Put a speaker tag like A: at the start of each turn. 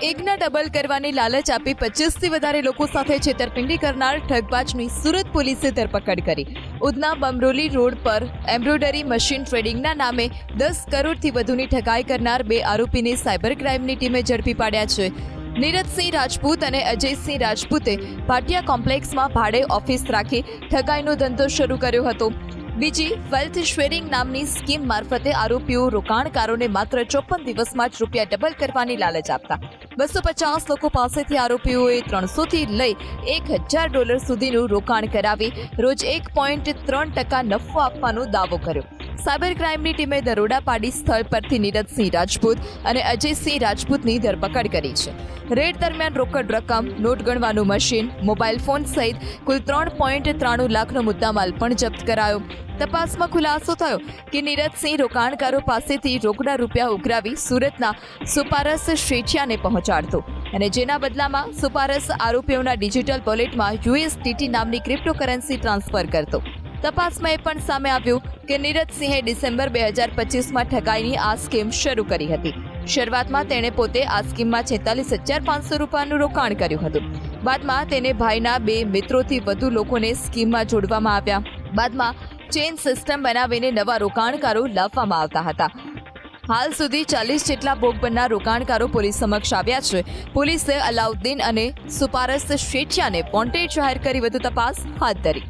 A: એકના ડબલ કરવાની લાલચ આપી 25થી વધારે લોકો સાથે છેતરપિંડી કરનાર ઠગબાજની સુરત પોલીસે ધરપકડ કરી। ઉધના બમરોલી રોડ પર એમ્બ્રોઇડરી મશીન ટ્રેડિંગના નામે 10 કરોડથી વધુની ઠગાઈ કરનાર 2 આરોપીને સાયબર ક્રાઇમની ટીમે ઝડપી પાડ્યા છે। નીરજસિંહ રાજપૂત અને અજયસિંહ રાજપૂતે ભાટિયા કોમ્પ્લેક્સમાં ભાડે ઓફિસ રાખી ઠગાઈનો ધંધો શરૂ કર્યો હતો। બીજી વેલ્થ શેરિંગ નામની સ્કીમ મારફતે આરોપીઓ રોકાણકારોને માત્ર 54 દિવસમાં જ રૂપિયા ડબલ કરવાની લાલચ આપતા 250 લોકો પાસેથી આરોપીઓએ 300થી લઈ $1000 સુધીનું રોકાણ કરાવી રોજ 1.3% નફો આપવાનો દાવો કર્યો। સાયબર ક્રાઇમની ટીમે દરોડા પાડી સ્થળ પરથી નીરજસિંહ રાજપૂત અને અજયસિંહ રાજપૂતની ધરપકડ કરી છે। રેડ દરમિયાન રોકડ રકમ, નોટ ગણવાનું મશીન, મોબાઈલ ફોન સહિત કુલ 3.93 લાખનો મુદ્દામાલ પણ જપ્ત કરાયો। તપાસમાં ખુલાસો થયો કે નીરજસિંહ રોકાણકારો પાસેથી રોકડા રૂપિયા ઉઘરાવી સુરતના સુપારસ શેઠિયાને પહોંચાડતો અને જેના બદલામાં સુપારસ આરોપીઓના ડિજિટલ વોલેટમાં USDT નામની ક્રિપ્ટોકરન્સી ટ્રાન્સફર કરતો। તપાસમાં એ પણ સામે આવ્યું કે નીરજસિંહે ડિસેમ્બર 2025માં ઠગાઈની આ સ્કીમ શરૂ કરી હતી। શરૂઆતમાં તેણે પોતે આ સ્કીમમાં 46,500 રૂપિયાનું રોકાણ કર્યું હતું। બાદમાં તેને ભાઈના 2 મિત્રોથી વધુ લોકોને સ્કીમમાં જોડવામાં આવ્યા। બાદમાં ચેઇન સિસ્ટમ બનાવીને નવા રોકાણકારો લાવવામાં આવતા હતા। હાલ સુધી 40 જેટલા ભોગ બનનાર રોકાણકારો પોલીસ સમક્ષ આવ્યા છે। પોલીસે અલાઉદ્દીન અને સુપારસ શેઠિયાને વોન્ટેડ જાહેર કરી વધુ તપાસ હાથ ધરી।